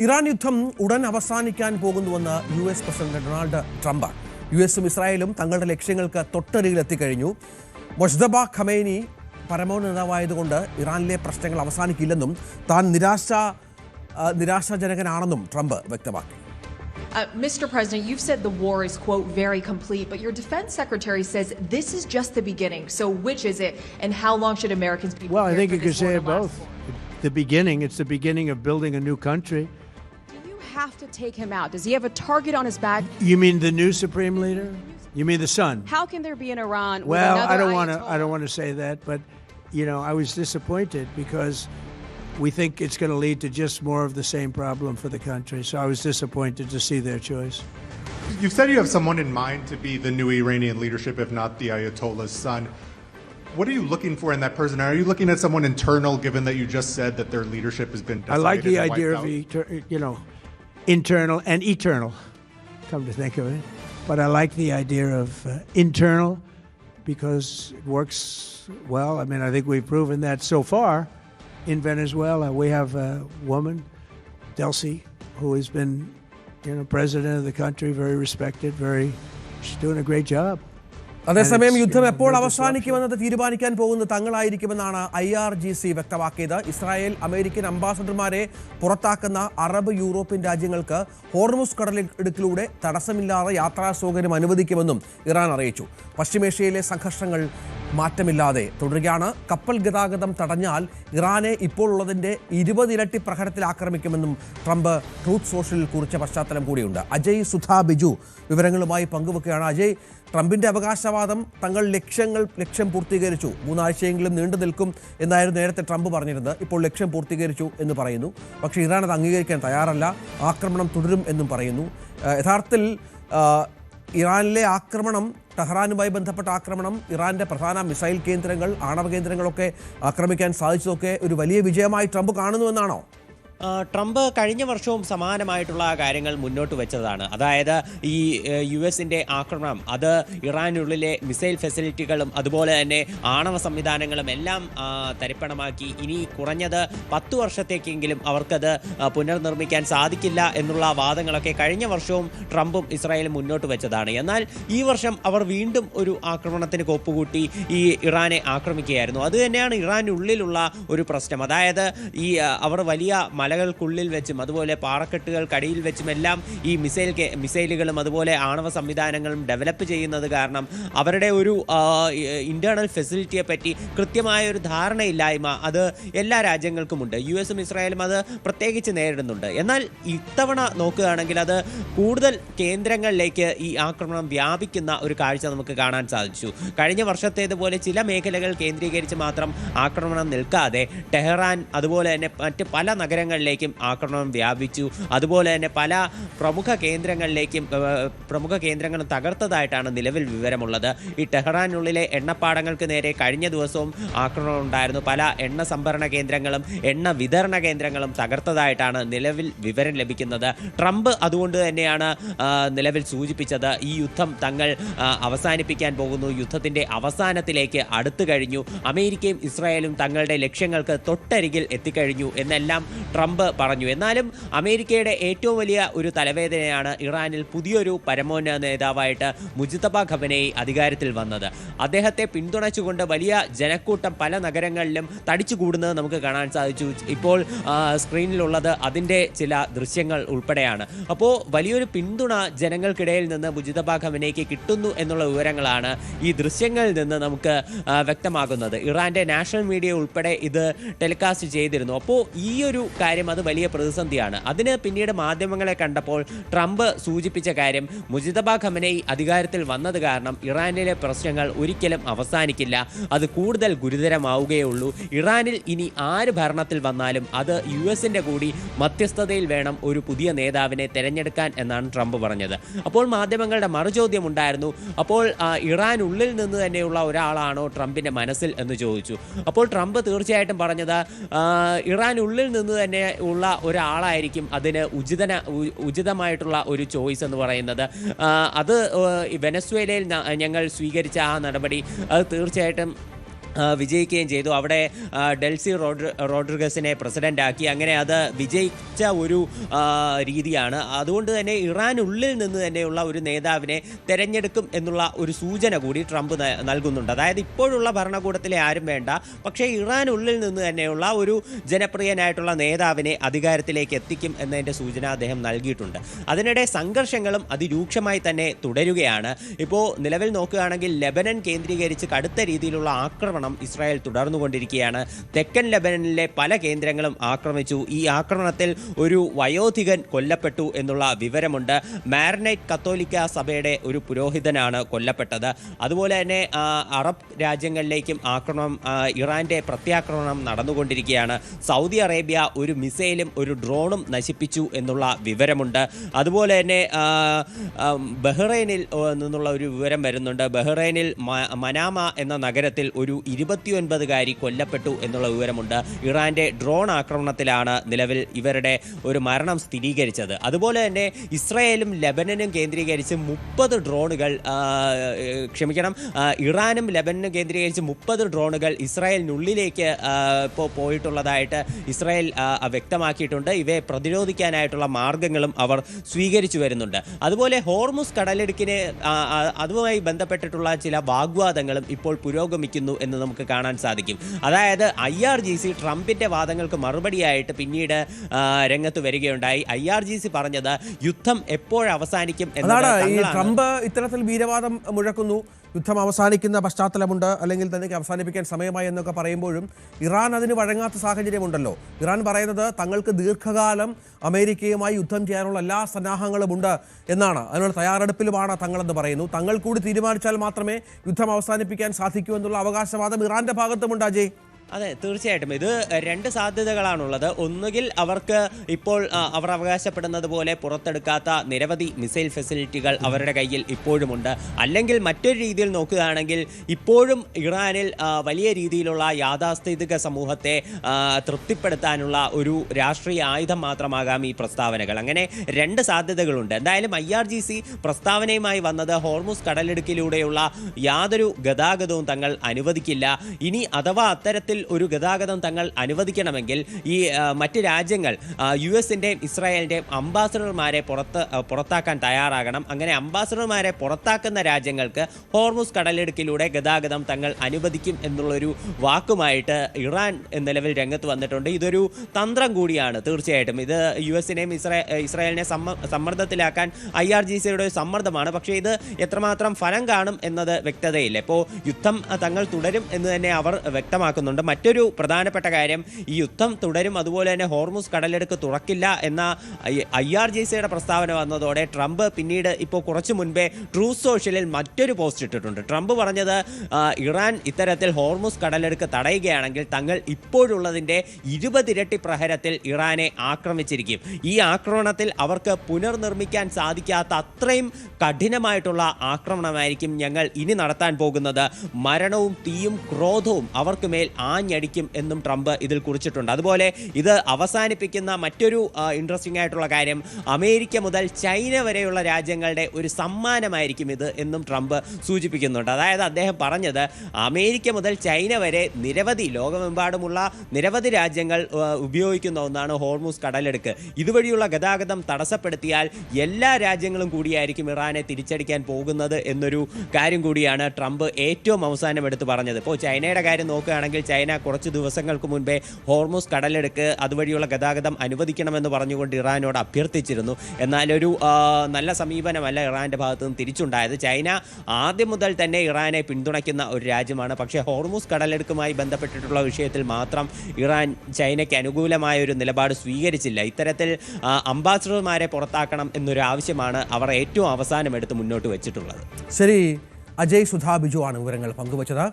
Iran യുദ്ധം ഉടൻ അവസാനിക്കാൻ പോകുന്നുവെന്ന് US പ്രസിഡന്റ് ഡൊണാൾഡ് ട്രംപ്. യുഎസും ഇസ്രായേലും തങ്ങളുടെ ലക്ഷ്യങ്ങൾക്ക് തൊട്ടരികിൽ എത്തിക്കഴിഞ്ഞു. മുജ്തബ ഖമേനി പരമോന്നത നേതാവായതുകൊണ്ട് ഇറാനിലെ പ്രശ്നങ്ങൾ അവസാനിക്കില്ലെന്നും താൻ നിരാശാജനകനാണെന്നും ട്രംപ് വ്യക്തമാക്കി. Mr. President, you've said the war is, quote, very complete, but your defense secretary says this is just the beginning. So which is it, and how long should Americans be prepared? Well, I think you could say it both. The beginning, it's the beginning of building a new country. Do you have to take him out? Does he have a target on his back? You mean the new supreme leader? You mean the son? How can there be an Iran with Well, another I don't want to say that, but I was disappointed because we think it's going to lead to just more of the same problem for the country. So I was disappointed to see their choice. You've said you have someone in mind to be the new Iranian leadership, if not the Ayatollah's son. What are you looking for in that person? Are you looking at someone internal, given that you just said that their leadership has been decimated? I like the idea of internal and eternal, come to think of it. But I like the idea of internal because it works well. I mean, I think we've proven that so far. In Venezuela, we have a woman, Delcy, who has been, president of the country, very respected, she's doing a great job. അതേസമയം യുദ്ധം എപ്പോൾ അവസാനിക്കുമെന്നത് തീരുമാനിക്കാൻ പോകുന്നത് തങ്ങളായിരിക്കുമെന്നാണ് IRGC വ്യക്തമാക്കിയത്. Israel American അംബാസഡർമാരെ പുറത്താക്കുന്ന Arab European രാജ്യങ്ങൾക്ക് Hormuz കടലിടുക്കിലൂടെ തടസ്സമില്ലാതെ യാത്രാ സൗകര്യം അനുവദിക്കുമെന്നും ഇറാൻ അറിയിച്ചു. പശ്ചിമേഷ്യയിലെ സംഘർഷങ്ങൾ മാറ്റമില്ലാതെ തുടരുകയാണ്. കപ്പൽ ഗതാഗതം തടഞ്ഞാൽ ഇറാനെ ഇപ്പോൾ ഉള്ളതിൻ്റെ 20 ഇരട്ടി പ്രഹരത്തിൽ ആക്രമിക്കുമെന്നും ട്രംപ് ട്രൂത്ത് സോഷ്യലിൽ കുറിച്ച പശ്ചാത്തലം കൂടിയുണ്ട്. അജയ് സുധാ ബിജു വിവരങ്ങളുമായി പങ്കുവെക്കുകയാണ്. അജയ്, ട്രംപിൻ്റെ അവകാശവാദം തങ്ങൾ ലക്ഷ്യം പൂർത്തീകരിച്ചു, 3 ആഴ്ചയെങ്കിലും നീണ്ടു നിൽക്കും എന്നായിരുന്നു നേരത്തെ ട്രംപ് പറഞ്ഞിരുന്നത്. ഇപ്പോൾ ലക്ഷ്യം പൂർത്തീകരിച്ചു എന്ന് പറയുന്നു. പക്ഷേ ഇറാൻ അത് അംഗീകരിക്കാൻ തയ്യാറല്ല, ആക്രമണം തുടരും എന്നും പറയുന്നു. യഥാർത്ഥത്തിൽ ഇറാനിലെ ആക്രമണം, ടെഹ്റാനുമായി ബന്ധപ്പെട്ട ആക്രമണം, ഇറാൻ്റെ പ്രധാന മിസൈൽ കേന്ദ്രങ്ങൾ, ആണവ കേന്ദ്രങ്ങളൊക്കെ ആക്രമിക്കാൻ സാധിച്ചതൊക്കെ ഒരു വലിയ വിജയമായി ട്രംപ് കാണുന്നുവെന്നാണോ? ട്രംപ് കഴിഞ്ഞ വർഷവും സമാനമായിട്ടുള്ള കാര്യങ്ങൾ മുന്നോട്ട് വെച്ചതാണ്. അതായത് ഈ US-ൻ്റെ ആക്രമണം അത് ഇറാനുള്ളിലെ മിസൈൽ ഫെസിലിറ്റികളും അതുപോലെ തന്നെ ആണവ സംവിധാനങ്ങളും എല്ലാം തരിപ്പണമാക്കി. ഇനി കുറഞ്ഞത് 10 വർഷത്തേക്കെങ്കിലും അവർക്കത് പുനർനിർമ്മിക്കാൻ സാധിക്കില്ല എന്നുള്ള വാദങ്ങളൊക്കെ കഴിഞ്ഞ വർഷവും ട്രംപും ഇസ്രായേലും മുന്നോട്ട് വെച്ചതാണ്. എന്നാൽ ഈ വർഷം അവർ വീണ്ടും ഒരു ആക്രമണത്തിന് കോപ്പുകൂട്ടി ഈ ഇറാനെ ആക്രമിക്കുകയായിരുന്നു. അതുതന്നെയാണ് ഇറാനുള്ളിലുള്ള ഒരു പ്രശ്നം. അതായത് ഈ അവർ വലിയ മലകൾക്കുള്ളിൽ വെച്ചും അതുപോലെ പാറക്കെട്ടുകൾക്കടിയിൽ വെച്ചുമെല്ലാം ഈ മിസൈലുകളും അതുപോലെ ആണവ സംവിധാനങ്ങളും ഡെവലപ്പ് ചെയ്യുന്നത് കാരണം അവരുടെ ഒരു ഇൻറ്റേർണൽ ഫെസിലിറ്റിയെ പറ്റി കൃത്യമായ ഒരു ധാരണയില്ലായ്മ അത് എല്ലാ രാജ്യങ്ങൾക്കുമുണ്ട്. US-ഉം ഇസ്രായേലും അത് പ്രത്യേകിച്ച് നേരിടുന്നുണ്ട്. എന്നാൽ ഇത്തവണ നോക്കുകയാണെങ്കിൽ അത് കൂടുതൽ കേന്ദ്രങ്ങളിലേക്ക് ഈ ആക്രമണം വ്യാപിക്കുന്ന ഒരു കാഴ്ച നമുക്ക് കാണാൻ സാധിച്ചു. കഴിഞ്ഞ വർഷത്തേതുപോലെ ചില മേഖലകൾ കേന്ദ്രീകരിച്ച് മാത്രം ആക്രമണം നിൽക്കാതെ ടെഹ്റാൻ അതുപോലെ തന്നെ മറ്റ് പല നഗരങ്ങളിലേക്കും ആക്രമണം വ്യാപിച്ചു. അതുപോലെ തന്നെ പല പ്രമുഖ കേന്ദ്രങ്ങളും തകർത്തതായിട്ടാണ് നിലവിൽ വിവരമുള്ളത്. ഈ ടെഹ്റാനുള്ളിലെ എണ്ണപ്പാടങ്ങൾക്ക് നേരെ കഴിഞ്ഞ ദിവസവും ആക്രമണം ഉണ്ടായിരുന്നു. പല എണ്ണ സംഭരണ കേന്ദ്രങ്ങളും എണ്ണ വിതരണ കേന്ദ്രങ്ങളും തകർത്തതായിട്ടാണ് നിലവിൽ വിവരം ലഭിക്കുന്നത്. ട്രംപ് അതുകൊണ്ട് തന്നെയാണ് നിലവിൽ സൂചിപ്പിച്ചത് ഈ യുദ്ധം തങ്ങൾ അവസാനിപ്പിക്കാൻ പോകുന്നു, യുദ്ധത്തിൻ്റെ അവസാനത്തിലേക്ക് അടുത്തു കഴിഞ്ഞു, അമേരിക്കയും ഇസ്രായേലും തങ്ങളുടെ ലക്ഷ്യങ്ങൾക്ക് തൊട്ടരികിൽ എത്തിക്കഴിഞ്ഞു എന്നെല്ലാം ട്രംപ് പറഞ്ഞു. എന്നാലും അമേരിക്കയുടെ ഏറ്റവും വലിയ ഒരു തലവേദനയാണ് ഇറാനിൽ പുതിയൊരു പരമോന്നത നേതാവായിട്ട് മുജ്തബ ഖമേനി അധികാരത്തിൽ വന്നത്. അദ്ദേഹത്തെ പിന്തുണച്ചുകൊണ്ട് വലിയ ജനക്കൂട്ടം പല നഗരങ്ങളിലും തടിച്ചുകൂടുന്നത് നമുക്ക് കാണാൻ സാധിച്ചു. ഇപ്പോൾ സ്ക്രീനിലുള്ളത് അതിൻ്റെ ചില ദൃശ്യങ്ങൾ ഉൾപ്പെടെയാണ്. അപ്പോൾ വലിയൊരു പിന്തുണ ജനങ്ങൾക്കിടയിൽ നിന്ന് മുജ്തബ ഖമേനിക്ക് കിട്ടുന്നു എന്നുള്ള വിവരങ്ങളാണ് ഈ ദൃശ്യങ്ങളിൽ നിന്ന് നമുക്ക് വ്യക്തമാകുന്നത്. ഇറാൻ്റെ നാഷണൽ മീഡിയ ഉൾപ്പെടെ ഇത് ടെലികാസ്റ്റ് ചെയ്തിരുന്നു. അപ്പോൾ ഈ ഒരു കാര്യം അത് വലിയ പ്രതിസന്ധിയാണ്. അതിന് പിന്നീട് മാധ്യമങ്ങളെ കണ്ടപ്പോൾ ട്രംപ് സൂചിപ്പിച്ച കാര്യം മുജ്തബ ഖമേനി അധികാരത്തിൽ വന്നത് കാരണം ഇറാനിലെ പ്രശ്നങ്ങൾ ഒരിക്കലും അവസാനിക്കില്ല, അത് കൂടുതൽ ഗുരുതരമാവുകയുള്ളൂ. ഇറാനിൽ ഇനി ആര് ഭരണത്തിൽ വന്നാലും അത് US-ൻ്റെ കൂടി മധ്യസ്ഥതയിൽ വേണം ഒരു പുതിയ നേതാവിനെ തിരഞ്ഞെടുക്കാൻ എന്നാണ് ട്രംപ് പറഞ്ഞത്. അപ്പോൾ മാധ്യമങ്ങളുടെ മറുചോദ്യം ഉണ്ടായിരുന്നു, അപ്പോൾ ഇറാനുള്ളിൽ നിന്ന് തന്നെയുള്ള ഒരാളാണോ ട്രംപിൻ്റെ മനസ്സിൽ എന്ന് ചോദിച്ചു. അപ്പോൾ ട്രംപ് തീർച്ചയായിട്ടും പറഞ്ഞത് ഇറാനുള്ളിൽ നിന്ന് തന്നെ ഉള്ള ഒരാളായിരിക്കും അതിന് ഉചിതമായിട്ടുള്ള ഒരു ചോയ്സ് എന്ന് പറയുന്നത്. അത് വെനസ്വേലയിൽ ഞങ്ങൾ സ്വീകരിച്ച ആ നടപടി അത് തീർച്ചയായിട്ടും വിജയിക്കുകയും ചെയ്തു. അവിടെ ഡെൽസി റോഡ്രിഗസിനെ പ്രസിഡൻ്റാക്കി. അങ്ങനെ അത് വിജയിച്ച ഒരു രീതിയാണ്. അതുകൊണ്ട് തന്നെ ഇറാനുള്ളിൽ നിന്ന് തന്നെയുള്ള ഒരു നേതാവിനെ തിരഞ്ഞെടുക്കും എന്നുള്ള ഒരു സൂചന കൂടി ട്രംപ് നൽകുന്നുണ്ട്. അതായത് ഇപ്പോഴുള്ള ഭരണകൂടത്തിലെ ആരും വേണ്ട, പക്ഷേ ഇറാനുള്ളിൽ നിന്ന് തന്നെയുള്ള ഒരു ജനപ്രിയനായിട്ടുള്ള നേതാവിനെ അധികാരത്തിലേക്ക് എത്തിക്കും എന്നതിൻ്റെ സൂചന അദ്ദേഹം നൽകിയിട്ടുണ്ട്. അതിനിടെ സംഘർഷങ്ങളും അതിരൂക്ഷമായി തന്നെ തുടരുകയാണ്. ഇപ്പോൾ നിലവിൽ നോക്കുകയാണെങ്കിൽ ലെബനൻ കേന്ദ്രീകരിച്ച് കടുത്ത രീതിയിലുള്ള ആക്രമണം ഇസ്രായേൽ തുടർന്നുകൊണ്ടിരിക്കുകയാണ്. തെക്കൻ ലെബനനിലെ പല കേന്ദ്രങ്ങളും ആക്രമിച്ചു. ഈ ആക്രമണത്തിൽ ഒരു വയോധികൻ കൊല്ലപ്പെട്ടു എന്നുള്ള വിവരമുണ്ട്. മാരണൈറ്റ് കത്തോലിക്ക സഭയുടെ ഒരു പുരോഹിതനാണ് കൊല്ലപ്പെട്ടത്. അതുപോലെ തന്നെ അറബ് രാജ്യങ്ങളിലേക്കും ഇറാന്റെ പ്രത്യാക്രമണം നടന്നുകൊണ്ടിരിക്കുകയാണ്. സൗദി അറേബ്യ ഒരു മിസൈലും ഒരു ഡ്രോണും നശിപ്പിച്ചു എന്നുള്ള വിവരമുണ്ട്. അതുപോലെ തന്നെ ബഹ്റൈനിൽ നിന്നുള്ള ഒരു വിവരം വരുന്നുണ്ട്. ബഹ്റൈനിൽ മനാമ എന്ന നഗരത്തിൽ ഒരു 29കാരി കൊല്ലപ്പെട്ടു എന്നുള്ള വിവരമുണ്ട്. ഇറാന്റെ ഡ്രോൺ ആക്രമണത്തിലാണ് നിലവിൽ ഇവരുടെ ഒരു മരണം സ്ഥിരീകരിച്ചത്. അതുപോലെ തന്നെ ഇസ്രായേലും ലെബനനും കേന്ദ്രീകരിച്ച് 30 ഡ്രോണുകൾ ഇറാനും ലെബനനും കേന്ദ്രീകരിച്ച് 30 ഡ്രോണുകൾ ഇസ്രായേലിനുള്ളിലേക്ക് ഇപ്പോൾ പോയിട്ടുള്ളതായിട്ട് ഇസ്രായേൽ വ്യക്തമാക്കിയിട്ടുണ്ട്. ഇവയെ പ്രതിരോധിക്കാനായിട്ടുള്ള മാർഗങ്ങളും അവർ സ്വീകരിച്ചു വരുന്നുണ്ട്. അതുപോലെ ഹോർമുസ് കടലിടുക്കിനെ അതുമായി ബന്ധപ്പെട്ടിട്ടുള്ള ചില വാഗ്വാദങ്ങളും ഇപ്പോൾ പുരോഗമിക്കുന്നു എന്ന് നമുക്ക് കാണാൻ സാധിക്കും. അതായത് IRGC ട്രംപിന്റെ വാദങ്ങൾക്ക് മറുപടിയായിട്ട് പിന്നീട് രംഗത്ത് വരികയുണ്ടായി. IRGC പറഞ്ഞത് യുദ്ധം എപ്പോഴവസാനിക്കും എന്നാണ്. ഈ ട്രംപ് ഇത്തരത്തിൽ വീരവാദം മുഴക്കുന്നു, യുദ്ധം അവസാനിക്കുന്ന പശ്ചാത്തലമുണ്ട്, അല്ലെങ്കിൽ തന്നെ അവസാനിപ്പിക്കാൻ സമയമായി എന്നൊക്കെ പറയുമ്പോഴും ഇറാൻ അതിന് വഴങ്ങാത്ത സാഹചര്യമുണ്ടല്ലോ. ഇറാൻ പറയുന്നത് തങ്ങൾക്ക് ദീർഘകാലം അമേരിക്കയുമായി യുദ്ധം ചെയ്യാനുള്ള എല്ലാ സന്നാഹങ്ങളും ഉണ്ട് എന്നാണ്. അതിനുള്ള തയ്യാറെടുപ്പിലുമാണ് തങ്ങളെന്ന് പറയുന്നു. തങ്ങൾ കൂടി തീരുമാനിച്ചാൽ മാത്രമേ യുദ്ധം അവസാനിപ്പിക്കാൻ സാധിക്കൂ എന്നുള്ള അവകാശവാദം ഇറാന്റെ ഭാഗത്തുമുണ്ട്. അജയ്, അതെ, തീർച്ചയായിട്ടും ഇത് രണ്ട് സാധ്യതകളാണുള്ളത്. ഒന്നുകിൽ അവർക്ക് ഇപ്പോൾ അവർ അവകാശപ്പെടുന്നത് പോലെ പുറത്തെടുക്കാത്ത നിരവധി മിസൈൽ ഫെസിലിറ്റികൾ അവരുടെ കയ്യിൽ ഇപ്പോഴുമുണ്ട്. അല്ലെങ്കിൽ മറ്റൊരു രീതിയിൽ നോക്കുകയാണെങ്കിൽ ഇപ്പോഴും ഇറാനിൽ വലിയ രീതിയിലുള്ള യാഥാസ്ഥിതിക സമൂഹത്തെ തൃപ്തിപ്പെടുത്താനുള്ള ഒരു രാഷ്ട്രീയ ആയുധം മാത്രമാകാം ഈ പ്രസ്താവനകൾ. അങ്ങനെ രണ്ട് സാധ്യതകളുണ്ട്. എന്തായാലും IRGC പ്രസ്താവനയുമായി വന്നത് ഹോർമുസ് കടലിടുക്കിലൂടെയുള്ള യാതൊരു ഗതാഗതവും തങ്ങൾ അനുവദിക്കില്ല. ഇനി അഥവാ അത്തരത്തിൽ ഒരു ഗതാഗതം തങ്ങൾ അനുവദിക്കണമെങ്കിൽ ഈ മറ്റ് രാജ്യങ്ങൾ US-ൻ്റെയും ഇസ്രായേലിൻ്റെയും അംബാസഡർമാരെ പുറത്താക്കാൻ തയ്യാറാകണം. അങ്ങനെ അംബാസഡർമാരെ പുറത്താക്കുന്ന രാജ്യങ്ങൾക്ക് ഹോർമുസ് കടലിടുക്കിലൂടെ ഗതാഗതം തങ്ങൾ അനുവദിക്കും എന്നുള്ളൊരു വാക്കുമായിട്ട് ഇറാൻ നിലവിൽ രംഗത്ത് വന്നിട്ടുണ്ട്. ഇതൊരു തന്ത്രം കൂടിയാണ്. തീർച്ചയായിട്ടും ഇത് US-നെയും ഇസ്രായേലിനെ സമ്മർദ്ദത്തിലാക്കാൻ IRGC-യുടെ സമ്മർദ്ദമാണ്. പക്ഷേ ഇത് എത്രമാത്രം ഫലം കാണും എന്നത് വ്യക്തതയില്ല. ഇപ്പോൾ യുദ്ധം തങ്ങൾ തുടരും എന്ന് തന്നെ അവർ വ്യക്തമാക്കുന്നുണ്ട്. മറ്റൊരു പ്രധാനപ്പെട്ട കാര്യം, ഈ യുദ്ധം തുടരും, അതുപോലെ തന്നെ ഹോർമുസ് കടലെടുക്ക് തുറക്കില്ല എന്ന IRGC-യുടെ പ്രസ്താവന വന്നതോടെ ട്രംപ് പിന്നീട് ഇപ്പോൾ കുറച്ചു മുൻപേ ട്രൂത്ത് സോഷ്യലിൽ മറ്റൊരു പോസ്റ്റ് ഇട്ടിട്ടുണ്ട്. ട്രംപ് പറഞ്ഞത് ഇറാൻ ഇത്തരത്തിൽ ഹോർമുസ് കടലെടുക്ക് തടയുകയാണെങ്കിൽ തങ്ങൾ ഇപ്പോഴുള്ളതിൻ്റെ 20 ഇരട്ടി പ്രഹരത്തിൽ ഇറാനെ ആക്രമിച്ചിരിക്കും. ഈ ആക്രമണത്തിൽ അവർക്ക് പുനർനിർമ്മിക്കാൻ സാധിക്കാത്ത അത്രയും കഠിനമായിട്ടുള്ള ആക്രമണമായിരിക്കും ഞങ്ങൾ ഇനി നടത്താൻ പോകുന്നത്. മരണവും തീയും ക്രോധവും അവർക്ക് മേൽ ആഞ്ഞടിക്കും എന്നും ട്രംപ് ഇതിൽ കുറിച്ചിട്ടുണ്ട്. അതുപോലെ ഇത് അവസാനിപ്പിക്കുന്ന മറ്റൊരു ഇൻട്രസ്റ്റിംഗ് ആയിട്ടുള്ള കാര്യം, അമേരിക്ക മുതൽ ചൈന വരെയുള്ള രാജ്യങ്ങളുടെ ഒരു സമ്മാനമായിരിക്കും ഇത് എന്നും ട്രംപ് സൂചിപ്പിക്കുന്നുണ്ട്. അതായത് അദ്ദേഹം പറഞ്ഞത് അമേരിക്ക മുതൽ ചൈന വരെ ലോകമെമ്പാടുമുള്ള നിരവധി രാജ്യങ്ങൾ ഉപയോഗിക്കുന്ന ഒന്നാണ് ഹോർമുസ് കടലെടുക്ക്. ഇതുവഴിയുള്ള ഗതാഗതം തടസ്സപ്പെടുത്തിയാൽ എല്ലാ രാജ്യങ്ങളും കൂടിയായിരിക്കും ഇറാനെ തിരിച്ചടിക്കാൻ പോകുന്നത് എന്നൊരു കാര്യം കൂടിയാണ് ട്രംപ് ഏറ്റവും അവസാനം എടുത്ത് പറഞ്ഞത്. ഇപ്പോൾ ചൈനയുടെ കാര്യം നോക്കുകയാണെങ്കിൽ ചൈന കുറച്ച് ദിവസങ്ങൾക്ക് മുൻപേ ഹോർമുസ് കടലെടുക്ക് അതുവഴിയുള്ള ഗതാഗതം അനുവദിക്കണമെന്ന് പറഞ്ഞുകൊണ്ട് ഇറാനോട് അഭ്യർത്ഥിച്ചിരുന്നു. എന്നാൽ ഒരു നല്ല സമീപനമല്ല ഇറാൻ്റെ ഭാഗത്തു നിന്ന് തിരിച്ചുണ്ടായത്. ചൈന ആദ്യം മുതൽ തന്നെ ഇറാനെ പിന്തുണയ്ക്കുന്ന ഒരു രാജ്യമാണ്. പക്ഷേ ഹോർമുസ് കടലെടുക്കുമായി ബന്ധപ്പെട്ടിട്ടുള്ള വിഷയത്തിൽ മാത്രം ഇറാൻ ചൈനയ്ക്ക് അനുകൂലമായ ഒരു നിലപാട് സ്വീകരിച്ചില്ല. ഇത്തരത്തിൽ അംബാസഡർമാരെ പുറത്താക്കണം എന്നൊരു ആവശ്യമാണ് അവർ ഏറ്റവും അവസാനം എടുത്ത് മുന്നോട്ട് വെച്ചിട്ടുള്ളത്. ശരി, അജയ് സുധാ ബിജു ആണ് വിവരങ്ങൾ പങ്കുവച്ചത്.